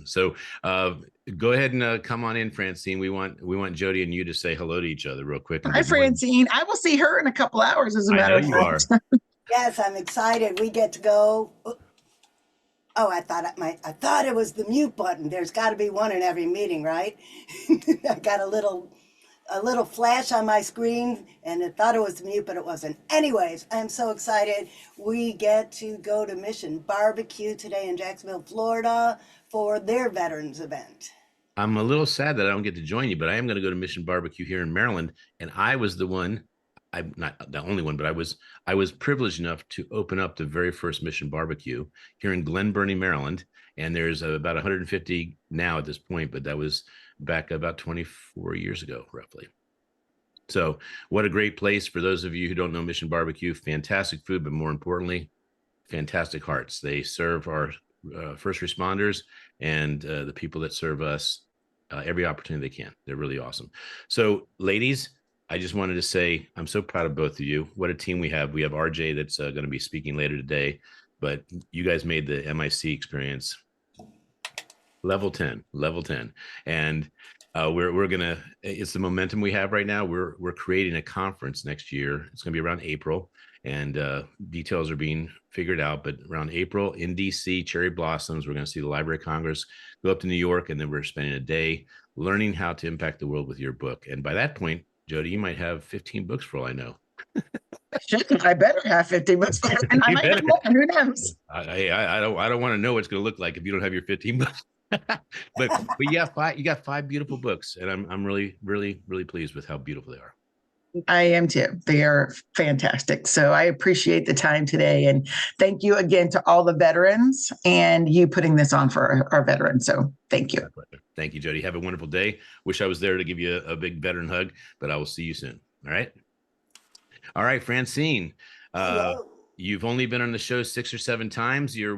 awesome. So go ahead and come on in, Francine. We want Jody and you to say hello to each other real quick and Hi, good morning. Francine. I will see her in a couple hours, as a I matter know of you are. fact. Yes, I'm excited. We get to go. Oh, I thought it was the mute button. There's got to be one in every meeting, right? I got a little flash on my screen and I thought it was mute, but it wasn't. Anyways, I'm so excited. We get to go to Mission Barbecue today in Jacksonville, Florida for their veterans event. I'm a little sad that I don't get to join you, but I am going to go to Mission Barbecue here in Maryland, and I was the one. I'm not the only one, but I was privileged enough to open up the very first Mission Barbecue here in Glen Burnie, Maryland. And there's about 150 now at this point, but that was back about 24 years ago, roughly. So, what a great place for those of you who don't know Mission Barbecue. Fantastic food, but more importantly, fantastic hearts. They serve our first responders and the people that serve us every opportunity they can. They're really awesome. So, ladies, I just wanted to say I'm so proud of both of you. What a team we have. We have RJ that's going to be speaking later today, but you guys made the MIC experience level 10, level 10. And we're gonna, it's the momentum we have right now. We're creating a conference next year. It's gonna be around April, and details are being figured out, but around April in DC, Cherry Blossoms. We're gonna see the Library of Congress, go up to New York, and then we're spending a day learning how to impact the world with your book. And by that point, Jody, you might have 15 books for all I know. I better have 50 books, and I You might have better. more. Who knows? I don't want to know what it's going to look like if you don't have your 15 books. but you got five beautiful books, and I'm really really pleased with how beautiful they are. I am too. They are fantastic. So I appreciate the time today. And thank you again to all the veterans and you putting this on for our veterans. So thank you. Thank you, Jody. Have a wonderful day. Wish I was there to give you a big veteran hug, but I will see you soon. All right, Francine. Hello. You've only been on the show 6 or 7 times. You're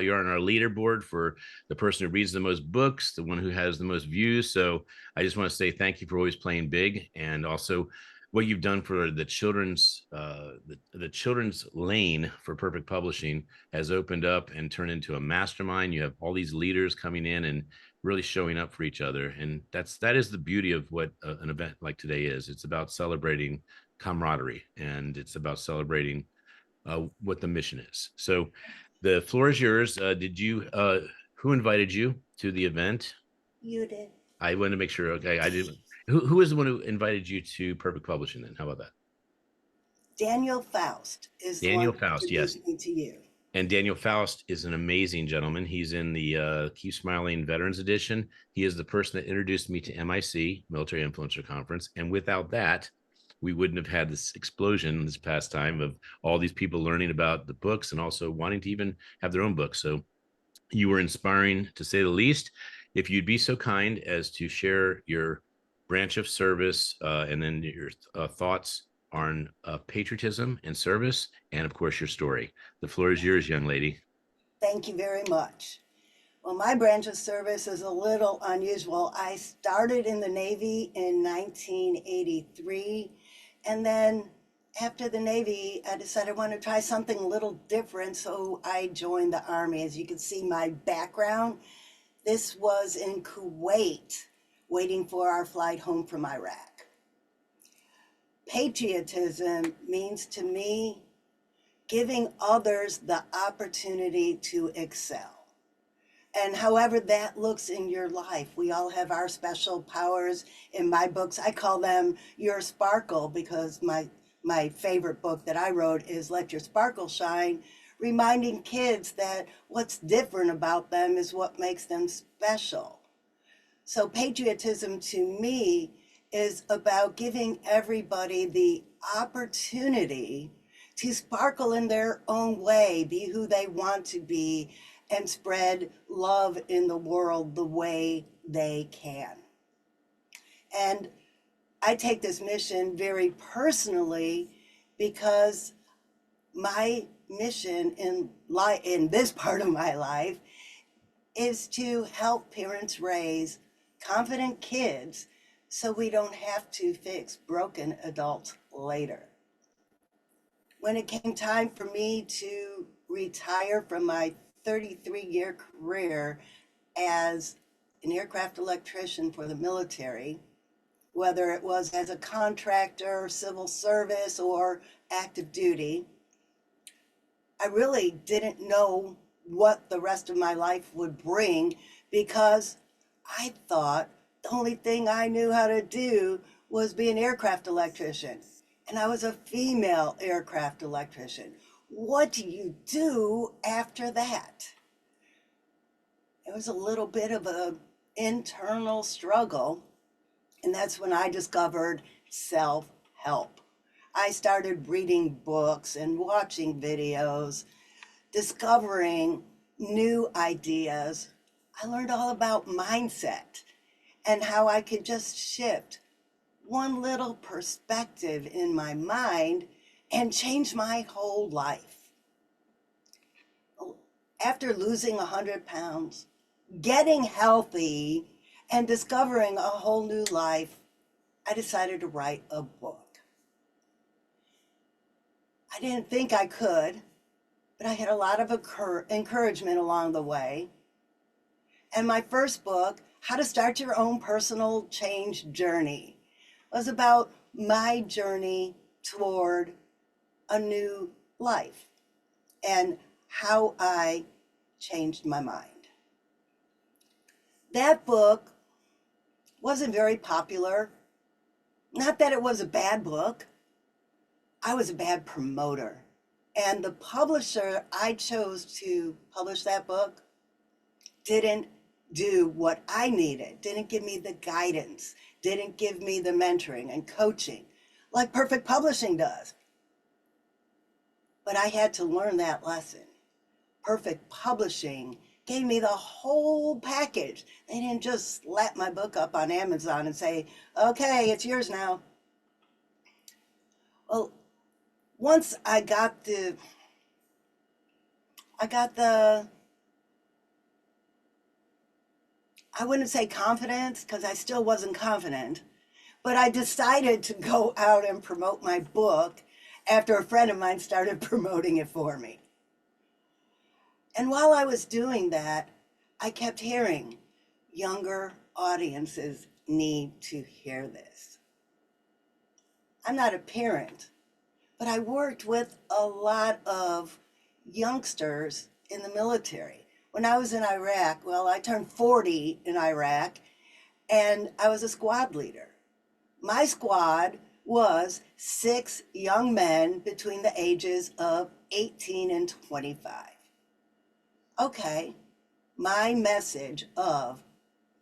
you're on our leaderboard for the person who reads the most books, the one who has the most views. So I just want to say thank you for always playing big, and also what you've done for the children's the children's lane for Perfect Publishing has opened up and turned into a mastermind. You have all these leaders coming in and really showing up for each other, and that is the beauty of what an event like today is. It's about celebrating camaraderie, and it's about celebrating what the mission is. So the floor is yours. Who invited you to the event? You did. I wanted to make sure. Okay, I didn't. Who is the one who invited you to Perfect Publishing then? How about that? Daniel Faust is the Daniel one who Faust, yes. introduced me to you. And Daniel Faust is an amazing gentleman. He's in the Keep Smiling Veterans Edition. He is the person that introduced me to MIC, Military Influencer Conference. And without that, we wouldn't have had this explosion this past time of all these people learning about the books and also wanting to even have their own books. So you were inspiring, to say the least. If you'd be so kind as to share your branch of service and then your thoughts on patriotism and service, and of course your story. The floor is yours, young lady. Thank you very much. Well, my branch of service is a little unusual. I started in the Navy in 1983, and then after the Navy, I decided I want to try something a little different, so I joined the Army. As you can see, my background, this was in Kuwait, waiting for our flight home from Iraq. Patriotism means to me giving others the opportunity to excel. And however that looks in your life, we all have our special powers. In my books, I call them your sparkle, because my favorite book that I wrote is Let Your Sparkle Shine, reminding kids that what's different about them is what makes them special. So patriotism to me is about giving everybody the opportunity to sparkle in their own way, be who they want to be, and spread love in the world the way they can. And I take this mission very personally because my mission in this part of my life is to help parents raise confident kids so we don't have to fix broken adults later. When it came time for me to retire from my 33-year career as an aircraft electrician for the military, whether it was as a contractor, civil service, or active duty, I really didn't know what the rest of my life would bring because I thought the only thing I knew how to do was be an aircraft electrician. And I was a female aircraft electrician. What do you do after that? It was a little bit of an internal struggle. And that's when I discovered self-help. I started reading books and watching videos, discovering new ideas. I learned all about mindset and how I could just shift one little perspective in my mind and change my whole life. After losing 100 pounds, getting healthy, and discovering a whole new life, I decided to write a book. I didn't think I could, but I had a lot of encouragement along the way. And my first book, How to Start Your Own Personal Change Journey, was about my journey toward a new life and how I changed my mind. That book wasn't very popular. Not that it was a bad book. I was a bad promoter. And the publisher I chose to publish that book didn't do what I needed, didn't give me the guidance, didn't give me the mentoring and coaching like Perfect Publishing does. But I had to learn that lesson. Perfect Publishing gave me the whole package. They didn't just slap my book up on Amazon and say, okay, it's yours now. Well, once I got the I wouldn't say confidence because I still wasn't confident, but I decided to go out and promote my book after a friend of mine started promoting it for me. And while I was doing that, I kept hearing younger audiences need to hear this. I'm not a parent, but I worked with a lot of youngsters in the military. When I was in Iraq, well, I turned 40 in Iraq, and I was a squad leader. My squad was 6 young men between the ages of 18 and 25. Okay, my message of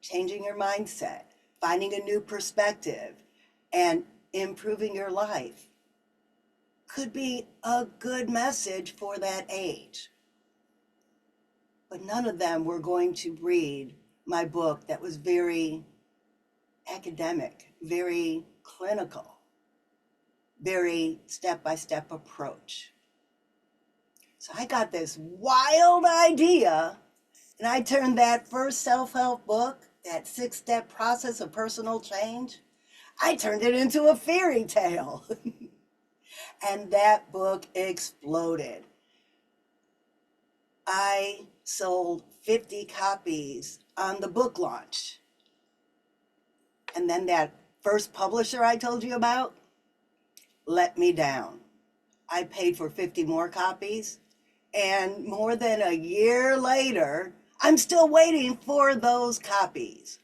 changing your mindset, finding a new perspective, and improving your life could be a good message for that age. But none of them were going to read my book that was very academic, very clinical, very step-by-step approach. So I got this wild idea, and I turned that first self-help book, that 6-step process of personal change, I turned it into a fairy tale. And that book exploded. I sold 50 copies on the book launch. And then that first publisher I told you about let me down. I paid for 50 more copies, and more than a year later, I'm still waiting for those copies.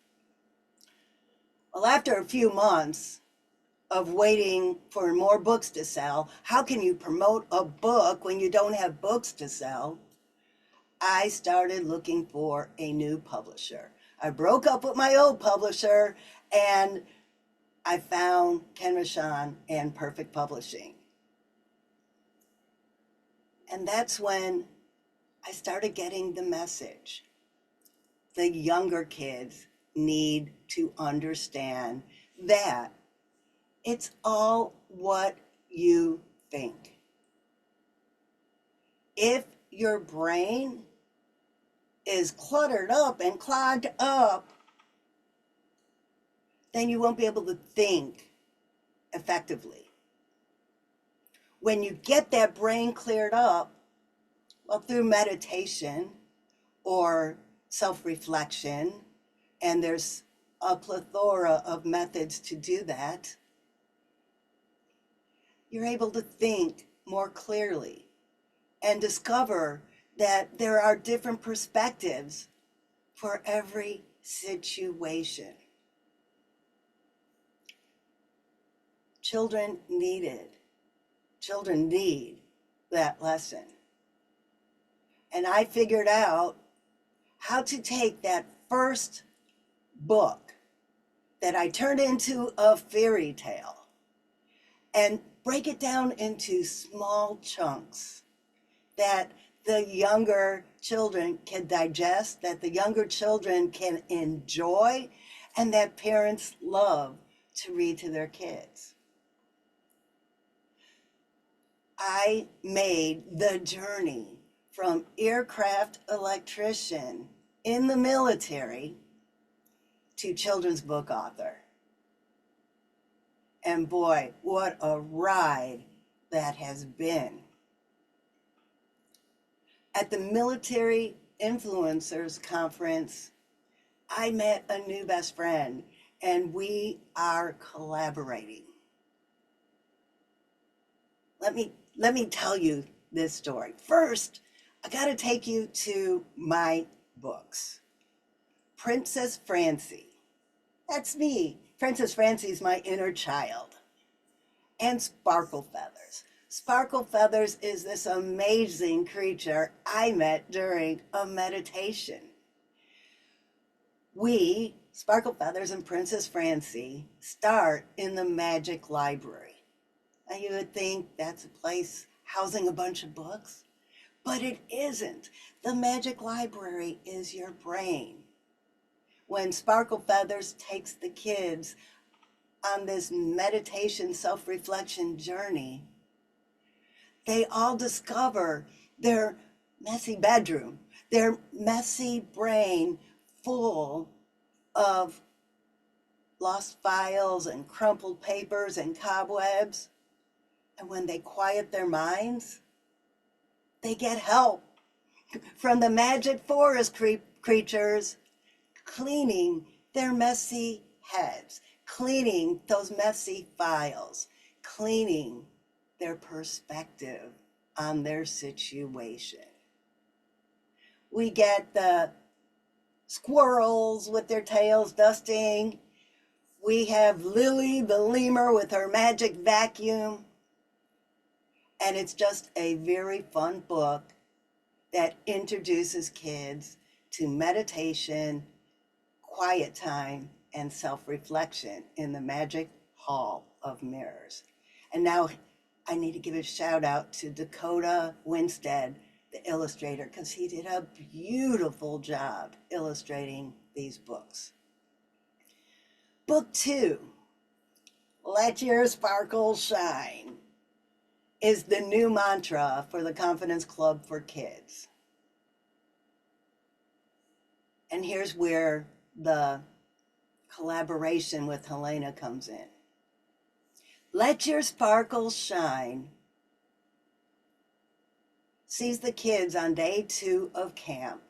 Well, after a few months of waiting for more books to sell, how can you promote a book when you don't have books to sell? I started looking for a new publisher. I broke up with my old publisher, and I found Ken Rashan and Perfect Publishing. And that's when I started getting the message. The younger kids need to understand that it's all what you think. If your brain is cluttered up and clogged up, then you won't be able to think effectively. When you get that brain cleared up, well, through meditation or self-reflection, and there's a plethora of methods to do that, you're able to think more clearly and discover that there are different perspectives for every situation. Children need that lesson. And I figured out how to take that first book that I turned into a fairy tale and break it down into small chunks that the younger children can digest, that the younger children can enjoy, and that parents love to read to their kids. I made the journey from aircraft electrician in the military to children's book author. And boy, what a ride that has been. At the Military Influencers Conference, I met a new best friend, and we are collaborating. Let me tell you this story. First, I got to take you to my books. Princess Francie. That's me. Princess Francie's my inner child. And Sparkle Feathers. Sparkle Feathers is this amazing creature I met during a meditation. We, Sparkle Feathers and Princess Francie, start in the Magic Library. Now you would think that's a place housing a bunch of books, but it isn't. The Magic Library is your brain. When Sparkle Feathers takes the kids on this meditation self-reflection journey, they all discover their messy bedroom, their messy brain full of lost files and crumpled papers and cobwebs. And when they quiet their minds, they get help from the magic forest creatures cleaning their messy heads, cleaning those messy files, cleaning their perspective on their situation. We get the squirrels with their tails dusting. We have Lily the lemur with her magic vacuum. And it's just a very fun book that introduces kids to meditation, quiet time, and self-reflection in the Magic Hall of Mirrors. And now I need to give a shout out to Dakota Winstead, the illustrator, because he did a beautiful job illustrating these books. Book 2, Let Your Sparkle Shine, is the new mantra for the Confidence Club for Kids. And here's where the collaboration with Helena comes in. Let Your Sparkle Shine sees the kids on day 2 of camp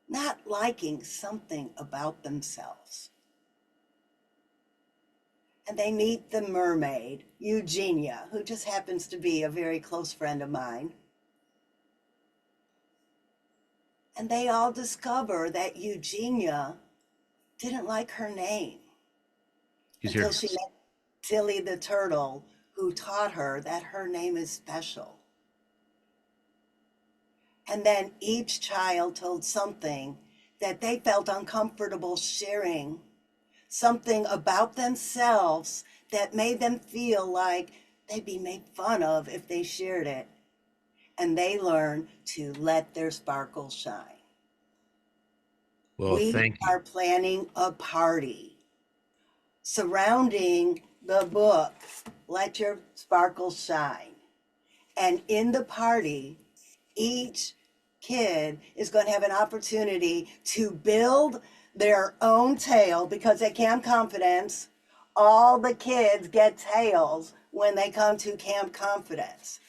not liking something about themselves. And they meet the mermaid, Eugenia, who just happens to be a very close friend of mine. And they all discover that Eugenia didn't like her name until she met Tilly the turtle, who taught her that her name is special. And then each child told something that they felt uncomfortable sharing, something about themselves that made them feel like they'd be made fun of if they shared it. And they learned to let their sparkle shine. Well, thank you. We are planning a party surrounding the book, Let Your Sparkle Shine. And in the party, each kid is going to have an opportunity to build their own tale, because at Camp Confidence, all the kids get tales when they come to Camp Confidence.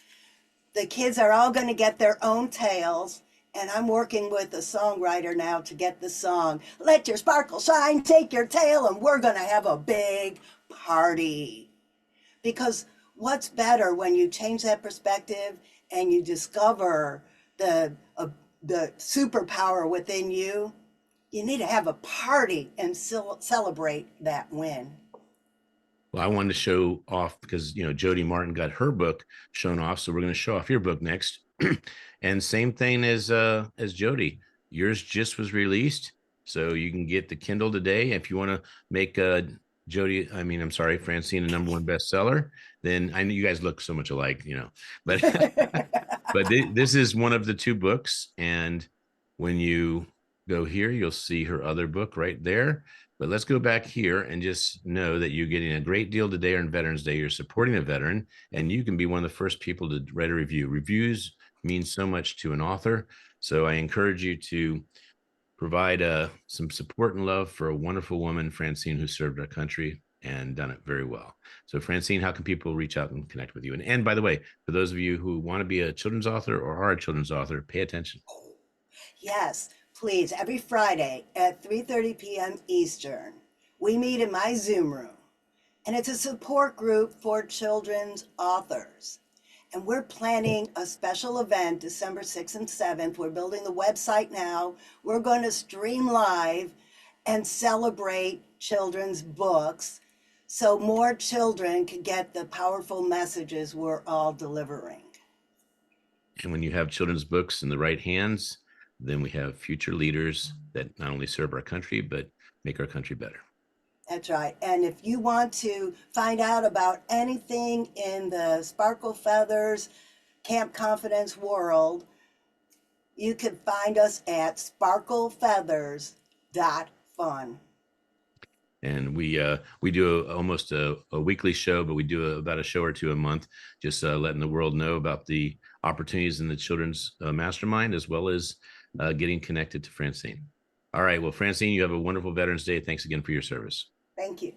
The kids are all going to get their own tales, And I'm working with a songwriter now to get the song, Let Your Sparkle Shine, Take Your Tail, and we're going to have a big party. Because what's better when you change that perspective and you discover the superpower within you? You need to have a party and celebrate that win. Well, I wanted to show off because, Jody Martin got her book shown off. So we're going to show off your book next. And same thing as Jody, yours just was released. So you can get the Kindle today. If you want to make Francine, a #1 bestseller, then I know you guys look so much alike, but, but this is one of the 2 books. And when you go here, you'll see her other book right there. But let's go back here and just know that you're getting a great deal today on Veterans Day. You're supporting a veteran, and you can be one of the first people to write a review. Reviews mean so much to an author. So I encourage you to provide some support and love for a wonderful woman, Francine, who served our country and done it very well. So Francine, how can people reach out and connect with you? And by the way, for those of you who want to be a children's author or are a children's author, pay attention. Yes. Please, every Friday at 3:30 p.m. Eastern, we meet in my Zoom room, and it's a support group for children's authors. And we're planning a special event December 6th and 7th. We're building the website now. We're going to stream live and celebrate children's books so more children can get the powerful messages we're all delivering. And when you have children's books in the right hands, then we have future leaders that not only serve our country, but make our country better. That's right. And if you want to find out about anything in the Sparkle Feathers Camp Confidence world, you can find us at sparklefeathers.fun. And we do almost a weekly show, but we do about a show or 2 a month, just letting the world know about the opportunities in the children's mastermind, as well as getting connected to Francine. All right. Well, Francine, you have a wonderful Veterans Day. Thanks again for your service. Thank you.